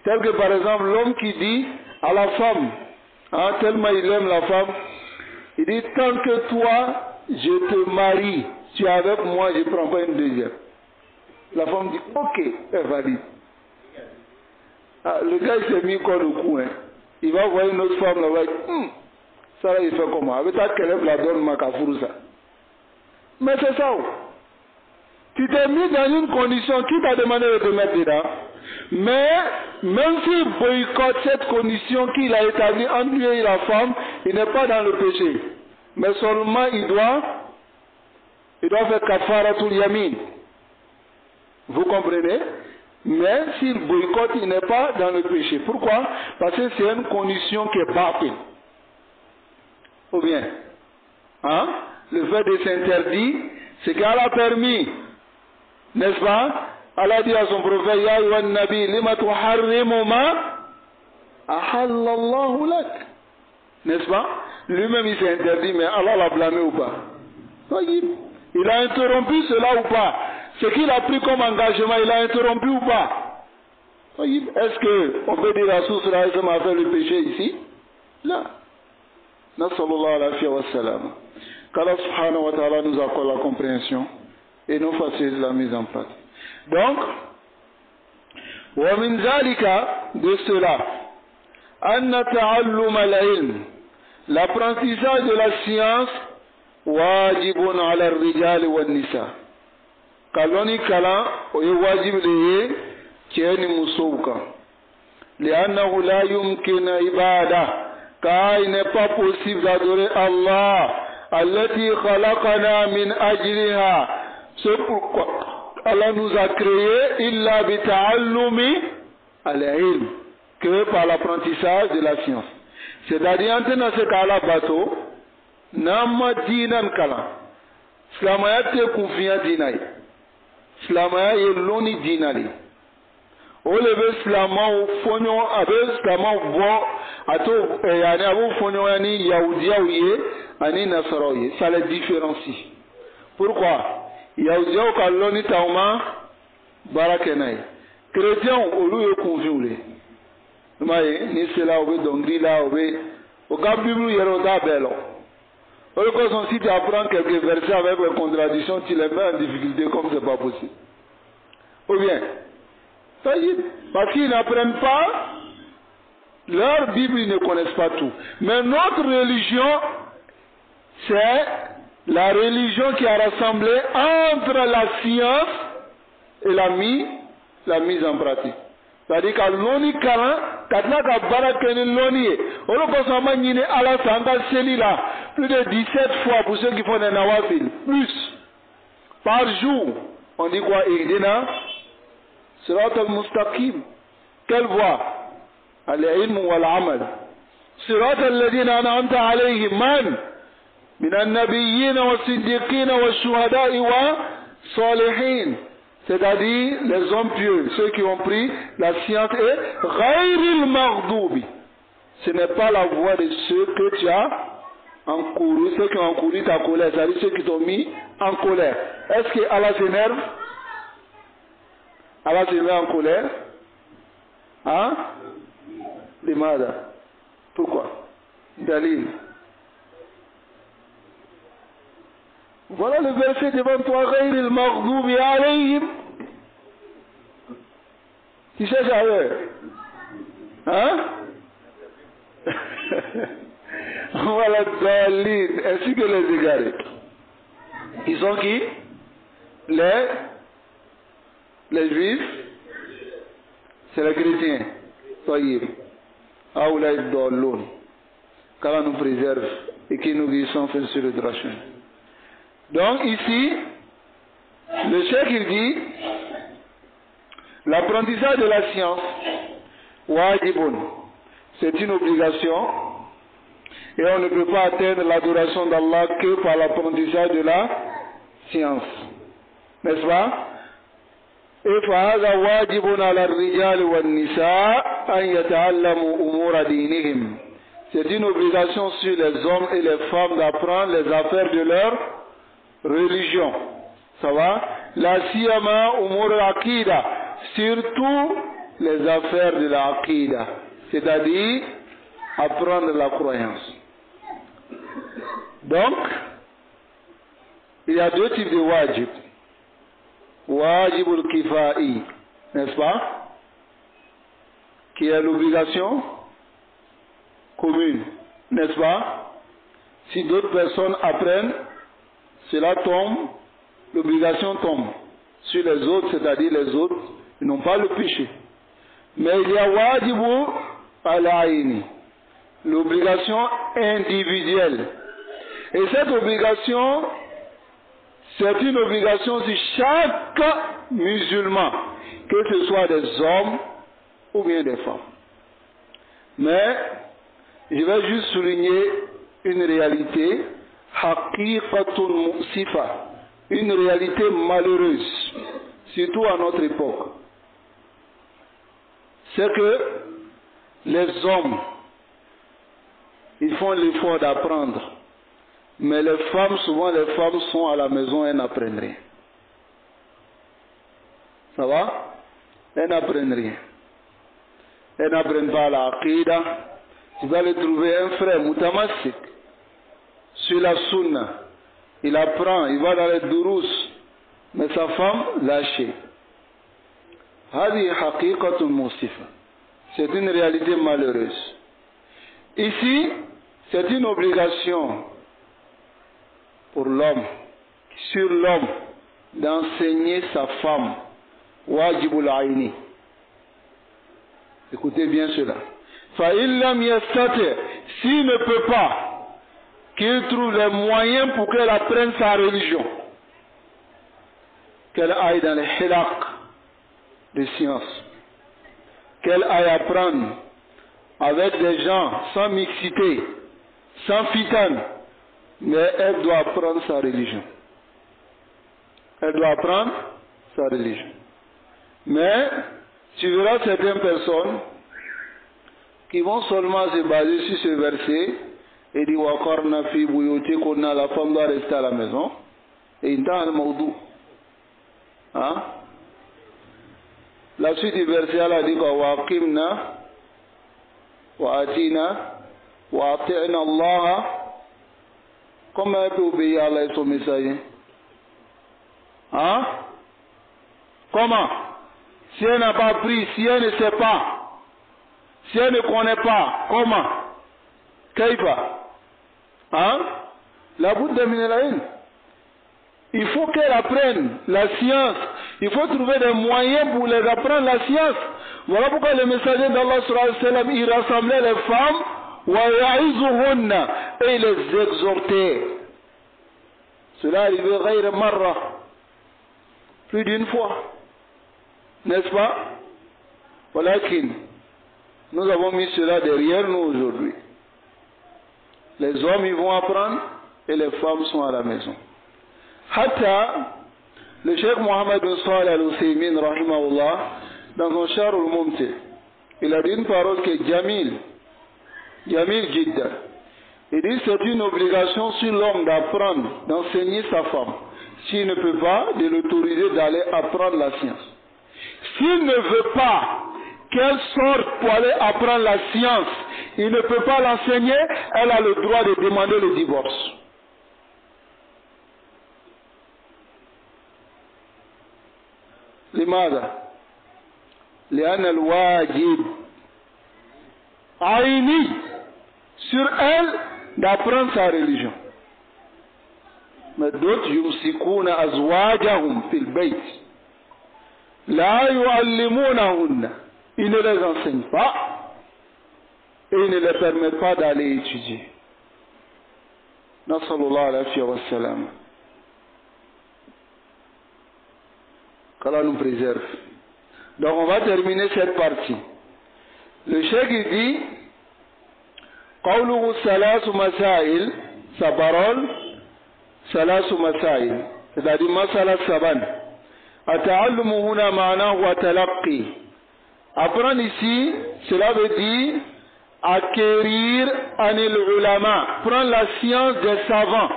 Tel que par exemple l'homme qui dit à la femme, hein, tellement il aime la femme, il dit tant que toi je te marie, tu es avec moi, je ne prends pas une deuxième. La femme dit ok, elle valide. Ah, le gars il s'est mis encore le coup, hein. Il va voir une autre femme là-bas, ça là il fait comment? Avec ta keleb la donne Makafourou ça. Mais c'est ça. Tu t'es mis dans une condition, qui t'a demandé de te mettre dedans? Mais, même s'il boycotte cette condition qu'il a établie entre lui et la femme, il n'est pas dans le péché. Mais seulement il doit faire kafaratul yamin. Vous comprenez? Mais s'il boycotte, il n'est pas dans le péché. Pourquoi? Parce que c'est une condition qui est battue. Ou bien, hein? Le fait de s'interdire, c'est qu'elle a permis, n'est-ce pas? Allah dit à son prophète, Ya ayyuhan nabi, lima tuharrimu ma ahallallahu lak. N'est-ce pas? Lui-même il s'est interdit, mais Allah l'a blâmé ou pas? Il a interrompu cela ou pas? Ce qu'il a pris comme engagement, il a interrompu ou pas? Est-ce qu'on peut dire à source là, ça m'a fait le péché ici? Là. Nasallallahu alayhi wa sallam. Qu'Allah subhanahu wa ta'ala nous accorde la compréhension et nous facilite la mise en place. Donc, ومن ذلك de cela, أن تعلم العلم, l'apprentissage de la science, واجب على الرجال والنساء. Kaloni kala oye wajib leye tieni musouka. لأنه لا يمكن عبادة, car il n'est pas possible d'adorer Allah, التي خلقنا من أجلها. C'est pourquoi Allah nous a créé illa bita'allumi al-ilm, que par l'apprentissage de la science. C'est-à-dire, en tenant ce cas-là, bateau, nama dinan kala. Silamaya te kunfiya dinai. Silamaya ye loni dinali. O le be silamaw fonyo abe silamaw bo ato yani abu fonyo yani yahudiyaw ye ani nasaraw ye. Ça les différencie. Pourquoi? Yahudiyaw ka loni tauma barakenai. Chrétiens olu ye kunfiwle. Maye ni cela obe dongri la obe o ka Bible yero da belo. Si tu apprends quelques versets avec les contradictions, tu les mets en difficulté comme c'est pas possible. Ou bien, parce qu'ils n'apprennent pas, leur Bible, ils ne connaissent pas tout. Mais notre religion, c'est la religion qui a rassemblé entre la science et la mise en pratique. C'est-à-dire que l'oni kalan, katla ka barakeni l'oni, on le consomme ni à la santa là, plus de 17 fois pour ceux qui font des nawafil, plus par jour. On dit quoi? Ihdina sirat al-mustaqim. Quelle voie? Al-ilm wal-amal. Sirat alladhina an'amta alayhim man min an-nabiyyin was-siddiqin wash-shuhada'i was-salihin. C'est-à-dire les hommes pieux, ceux qui ont pris la science et ghayril maghdubi. Ce n'est pas la voie de ceux que tu as encouru, ceux qui ont encouru ta colère, c'est-à-dire ceux qui t'ont mis en colère. Est-ce que Allah s'énerve? Allah se met en colère? Hein? Limada. Pourquoi? Dalil. Voilà le verset devant toi, ghayril maghdubi alayhim. Tu sais ailleurs? Hein? Voilà Dalil, ainsi que les égarés. Ils sont qui? Les juifs, c'est les chrétiens. Taïb. Aoulaï Doloun. Qu'Allah nous préserve et qui nous guérissons sur le drachin. Donc ici, le cheikh il dit, l'apprentissage de la science, wajibun, c'est une obligation et on ne peut pas atteindre l'adoration d'Allah que par l'apprentissage de la science. N'est-ce pas? Et فهذا واجب على الرجال والنساء أن يتعلموا أمور دينهم. C'est une obligation sur les hommes et les femmes d'apprendre les affaires de leur religion. Ça va? La siyama umur al-aqida, surtout les affaires de la aqida, c'est-à-dire apprendre la croyance. Donc, il y a deux types de wajib. Wajibul kifai, n'est-ce pas? Qui est l'obligation commune, n'est-ce pas? Si d'autres personnes apprennent, cela tombe, l'obligation tombe sur les autres, c'est-à-dire les autres, ils n'ont pas le péché. Mais il y a wajibu al-aini, l'obligation individuelle. Et cette obligation, c'est une obligation sur chaque musulman, que ce soit des hommes ou bien des femmes. Mais je vais juste souligner une réalité, haqiqatun musifa, une réalité malheureuse, surtout à notre époque. C'est que les hommes, ils font l'effort d'apprendre. Mais les femmes, souvent les femmes sont à la maison et n'apprennent rien. Ça va? Elles n'apprennent rien. Elles n'apprennent pas la aqida. Tu vas aller trouver un frère mutamassik sur la sunna. Il apprend, il va dans les durous. Mais sa femme, lâchée. Hadi haqiqatun musifa. C'est une réalité malheureuse. Ici, c'est une obligation pour l'homme, sur l'homme, d'enseigner sa femme. Wajibul aini. Écoutez bien cela. Fa'il lam yastati, s'il ne peut pas, qu'il trouve les moyens pour qu'elle apprenne sa religion. Qu'elle aille dans les hilaq de sciences. Qu'elle aille apprendre avec des gens, sans mixité, sans fitane, mais elle doit apprendre sa religion. Elle doit apprendre sa religion. Mais tu verras certaines personnes qui vont seulement se baser sur ce verset et dire Wakorna fi buyuti kunna, la femme doit rester à la maison. Et il t'a un maudou. Hein? La suite du verset, elle a dit Waqimna, wa atina, wa ati'na Allah. Comment elle peut obéir à Allah et son messager? Hein? Comment? Si elle n'a pas appris, si elle ne sait pas, si elle ne connaît pas, comment? Kaifa? Hein? La bouche de Minelaïn. Il faut qu'elle apprenne la science. Il faut trouver des moyens pour les apprendre la science. Voilà pourquoi le messager d'Allah sallallahu alayhi wa sallam, il rassemblait les femmes et il les exhortait. Cela arrivait ghayr marra, plus d'une fois, n'est-ce pas? Walakin, nous avons mis cela derrière nous aujourd'hui. Les hommes ils vont apprendre et les femmes sont à la maison. Hatta, le Cheikh Mohammed bin Salih al-Uthaymin rahimahullah, dans son Sharh al-Mumti, il a dit une parole qui est Jamil Jidda. Il dit c'est une obligation sur l'homme d'apprendre, d'enseigner sa femme. S'il ne peut pas, de l'autoriser d'aller apprendre la science. S'il ne veut pas qu'elle sorte pour aller apprendre la science, il ne peut pas l'enseigner, elle a le droit de demander le divorce. لماذا؟ لأن الواجب عيني sur elle d'apprendre sa religion. Mais d'autres يمسكون أزواجهم في البيت لا يعلمونهن, ils ne les enseignent pas et ils ne les permettent pas d'aller étudier. نسأل الله العافية والسلامة. Qu'Allah nous préserve. Donc on va terminer cette partie. Le cheikh il dit قوله ثلاث مسائل, sa parole ثلاث مسائل, c'est-à-dire مسألة سبان. التعلم هنا معناه وتلقي. Apprendre ici, cela veut dire acquérir عن العلماء, prendre la science des savants,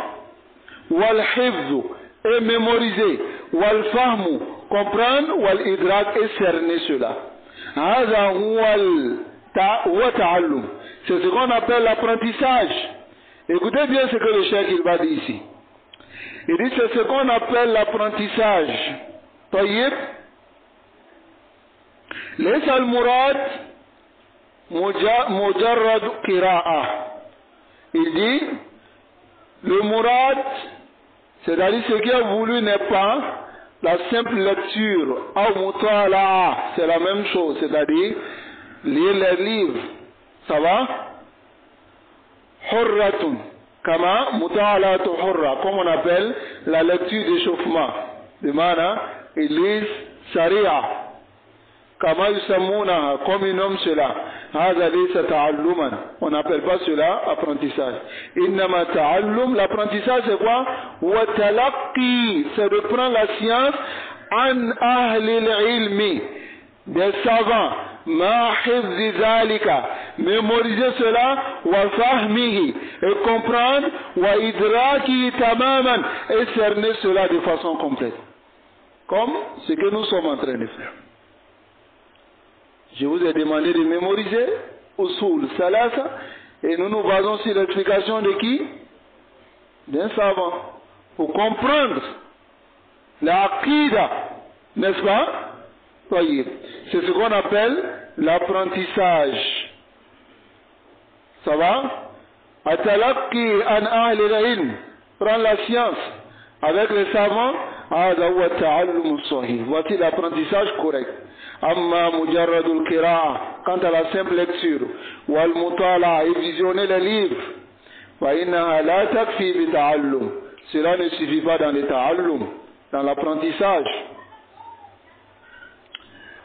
والحفظ et mémoriser, والفهم comprendre, والإدراك et cerner cela. هذا هو تعلم. C'est ce qu'on appelle l'apprentissage. Écoutez bien ce que le cheikh il va dire ici. Il dit c'est ce qu'on appelle l'apprentissage. طيب ليس المراد مجرد قراءة. Il dit le murad, c'est-à-dire ce qui a voulu n'est pas la simple lecture. C'est la même chose, c'est-à-dire lire les livres. Ça va? Hurratun, kama muta'alatu hurra, comme on appelle la lecture d'échauffement. De mana, ils lisent Sharia. Kama yusamuna, comme ils nomment cela. Hada laysa ta'alluman. On n'appelle pas cela apprentissage. Innama ta'allum, l'apprentissage c'est quoi? Wa talaqqi, c'est de prendre la science an ahli al-ilmi, des savants. Ma hifzi zalika, mémoriser cela, wa fahmihi, et comprendre, wa idraki tamaman, et cerner cela de façon complète. Comme ce que nous sommes en train de faire. Je vous ai demandé de mémoriser Usul Salasa, et nous nous basons sur l'explication de qui? D'un savant. Pour comprendre la aqida, n'est-ce pas? C'est ce qu'on appelle l'apprentissage. Ça va? Atalaqi an ahli al-ilm, prendre la science avec les savants, hada huwa ta'allum sahih. Voici l'apprentissage correct. Amma mujarradul qira'a, quant à la simple lecture, wal mutala'a, et visionner les livres, fa innaha la takfi bi ta'allum. Cela ne suffit pas dans le ta'allum, dans l'apprentissage.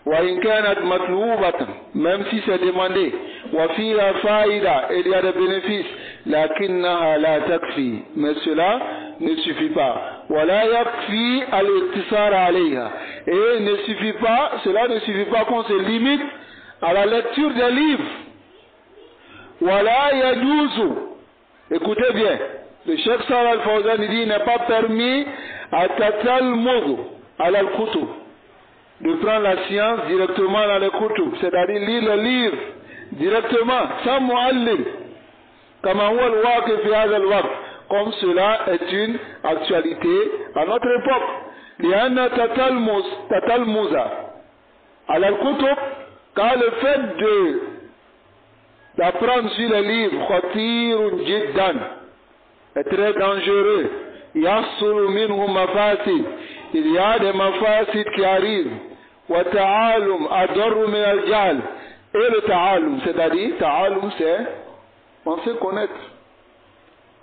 Wa in kanat matlubatan, même si c'est demandé, وفيها فائدة, il y a des bénéfices, لكنها لا تكفي, mais cela ne suffit pas. ولا يكفي الاقتصار عليها, et ne suffit pas, cela ne suffit pas qu'on se limite à la lecture des livres. ولا يجوز, écoutez bien, le Cheikh Salih Al-Fawzan dit, il n'est pas permis à tatalmud ala al-kutub, de prendre la science directement dans les kutub, c'est-à-dire lire le livre directement, sans muallim, comme cela est une actualité à notre époque. لأن تتلمذ على الكتب, car le fait d'apprendre sur les livres خطير جدا, est très dangereux. يحصل منه مفاسد, il y a des mafasid qui arrivent. وتعالم أضر من الجهل, et le ta'alum, c'est-à-dire ta'alum c'est on se connaître.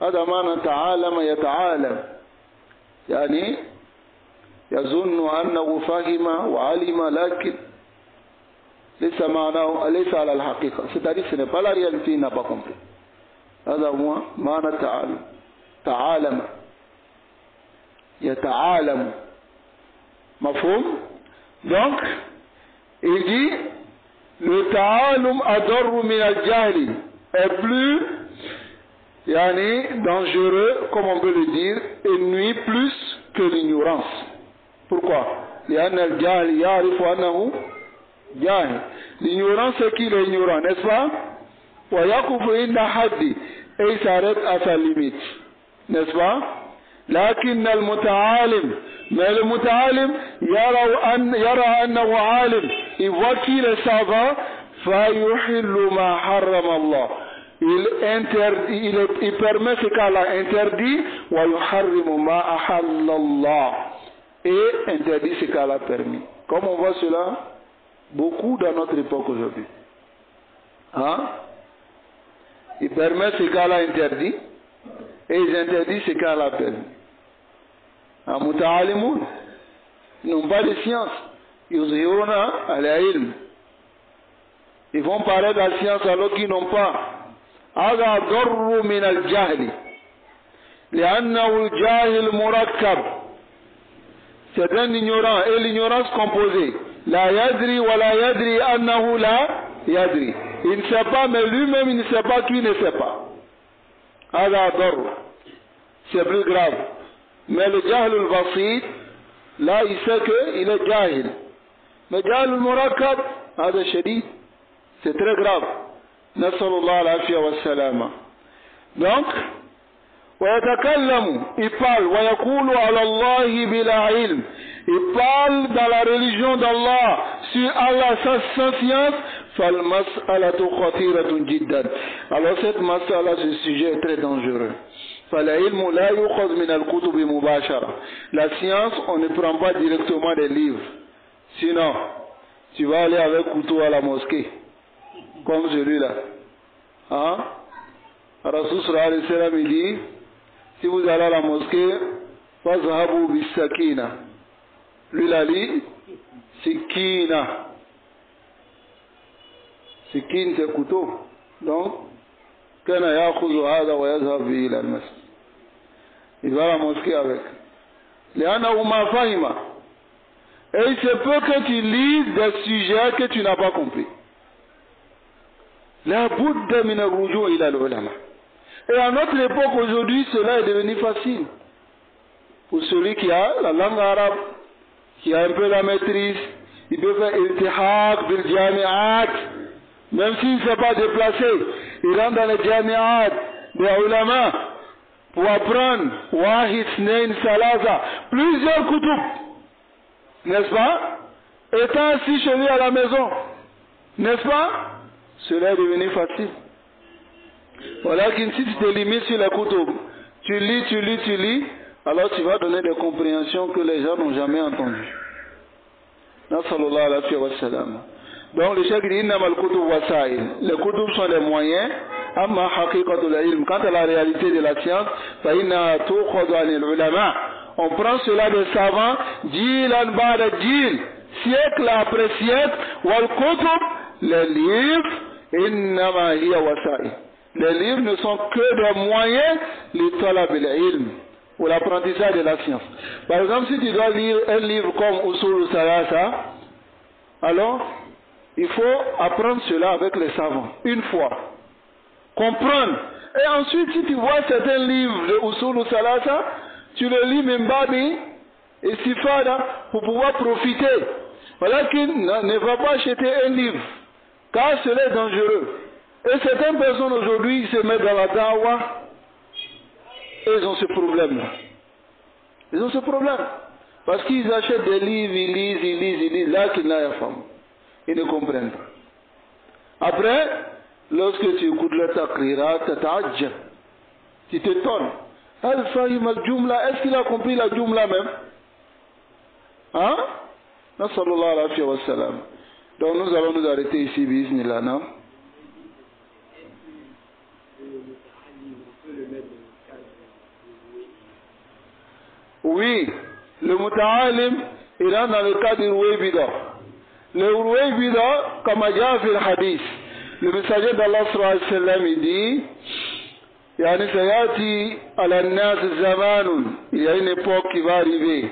هذا معنى تعالم يتعالم, يعني يظن أنه فهم وعلم لكن ليس معناه, ليس على الحقيقة, c'est-à-dire ce n'est pas la réalité, il n'a pas compris. هذا هو معنى التعالم. تعالم يتعالم, مفهوم. Donc il dit le ta'alum adarru min al-jahli est plus dangereux, comme on peut le dire, et nuit plus que l'ignorance. Pourquoi? L'ignorance, c'est qui l'ignorant, n'est-ce pas? Et il s'arrête à sa limite, n'est-ce pas? لكن المتعالم, mais le muta'alim يرى أنه عالم, il voit qu'il est savant, فيحل ما حرم الله, il permet ce qu'Allah interdit, ويحرم ما أحل الله, et interdit ce qu'Allah a permis. Comme on voit cela beaucoup dans notre époque aujourd'hui. Hein? Il permet ce qu'Allah interdit et ils interdisent ce qu'Allah a permis. Muta'alimun, ils n'ont pas de science. Yuzhiruna al-ilm. Ils vont parler de la science alors qu'ils n'ont pas. Hada darru min al-jahli. لأنه الجاهل مركب. C'est un ignorant, et l'ignorance composée. La yadri wa la yadri annahu la yadri. Il ne sait pas, mais lui-même il ne sait pas qu'il ne sait pas. Hada darru. C'est plus grave. Mais le jahl al-basit, là il sait qu'il est jahil. Mais jahl al-murakkab, hada shadid. C'est très grave. Nasallallahu al-afiyya wa salama. Donc, ويتكلم, il parle, ويقول على الله بلا علم, il parle dans la religion d'Allah, sur Allah sans science, فالمسألة خطيرة جدا. Alors cette mas'ala, ce sujet est très dangereux. فالعلم لا يؤخذ من الكتب مباشرة. La science, on ne prend pas directement des livres. Sinon, tu vas aller avec couteau à la mosquée, comme celui-là. Hein? Rasul sallallahu alayhi wa sallam dit, si vous allez à la mosquée, fazhabu bis sakina. Lui il a dit sikina. Sikin c'est couteau. Donc, kana ya'khudhu hadha wa yazhab bihi ila al-masjid. Il va à la mosquée avec. Li'annahu ma fahima. Et il se peut que tu lises des sujets que tu n'as pas compris. La budda min ar-ruju' ila al-ulama. Et à notre époque aujourd'hui, cela est devenu facile. Pour celui qui a la langue arabe, qui a un peu la maîtrise, il peut faire iltihaq bil jami'at, même s'il ne s'est pas déplacé, il rentre dans les jami'at des ulama pour apprendre wahid, snayn, salaza, plusieurs kutub, n'est-ce pas? Étant assis chez lui à la maison, n'est-ce pas? Cela est devenu facile. Voilà qu'une si tu te limites sur la kutub, tu lis, alors tu vas donner des compréhensions que les gens n'ont jamais entendues. Nasallallahu alayhi wa sallam. Donc le cheikh dit innamal kutub wasail. Les kutub sont des moyens. Amma haqiqatul ilm. Quant à la réalité de la science, fa inna tukhadhu anil ulama. On prend cela des savants, jilan ba'da jil, siècle après siècle, wal kutub, les livres, إنما هي وسائل. Les livres ne sont que des moyens لطلب العلم ou l'apprentissage de la science. Par exemple, si tu dois lire un livre comme Usul Salasa, alors il faut apprendre cela avec les savants, une fois. Comprendre. Et ensuite, si tu vois certains livres de Usul Salasa, tu le lis Mimbabi et Sifada pour pouvoir profiter. Voilà qu'il ne va pas acheter un livre, car cela est dangereux. Et certaines personnes aujourd'hui se mettent dans la dawa et ils ont ce problème-là. Ils ont ce problème. Parce qu'ils achètent des livres, ils lisent, là qu'ils n'ont pas. Ils ne comprennent pas. Après, lorsque tu écoutes le takrira, tu t'étonnes. Al-Fahim al-Jumla, est-ce qu'il a compris la Jumla même? Hein? Nasallallahu alayhi wa sallam. Donc nous allons nous arrêter ici, bismillah, non? Oui, le muta'alim, il rentre dans le cas du Ruwaybida. Le Ruwaybida, comme il y a fait le hadith, le messager d'Allah sallallahu alayhi wa sallam, il dit, يعني سيأتي على الناس زمان, il y a une époque qui va arriver,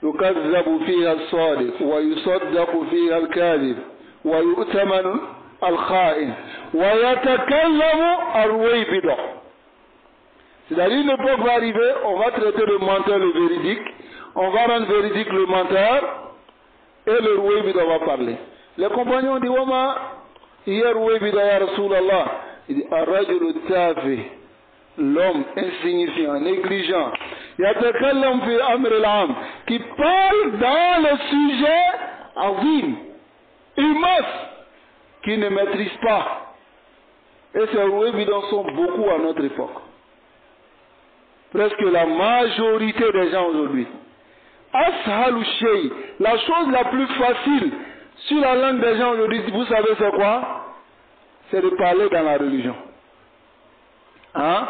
يكذب فيها الصادق ويصدق فيها الكاذب ويؤتمن الخائن ويتكلم الرويبضة. C'est-à-dire une époque va arriver, on va traiter le menteur le véridique, on va rendre véridique le menteur et le Ruwaybida va parler. Les compagnons disent Wama hier Ruwaybida ya Rasulallah. Il dit Ar-rajulu tafi, l'homme insignifiant, négligent, yatakallam fi amr al-am, qui parle dans le sujet azim, immense, qui ne maîtrise pas. Et ces Ruwaybida sont beaucoup à notre époque. Presque la majorité des gens aujourd'hui. Ashalu shay, la chose la plus facile sur la langue des gens aujourd'hui, vous savez c'est quoi? C'est de parler dans la religion. Hein?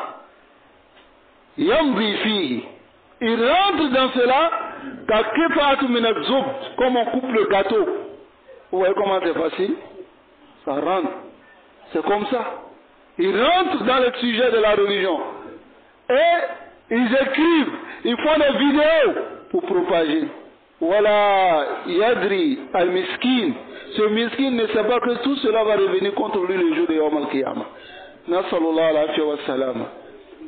Yamdi fihi. Il rentre dans cela, comme on coupe le gâteau. Vous voyez comment c'est facile? Ça rentre. C'est comme ça. Ils rentrent dans le sujet de la religion. Et ils écrivent, ils font des vidéos pour propager. Voilà, Yadri al-Miskin. Ce miskin ne sait pas que tout cela va revenir contre lui le jour de Yawm al-Qiyamah. Nasallallahu alayhi wa sallam.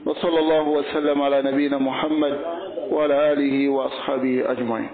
Wa sallallahu wa sallam ala nabina Muhammad wa ala alihi wa ashabihi ajma'in.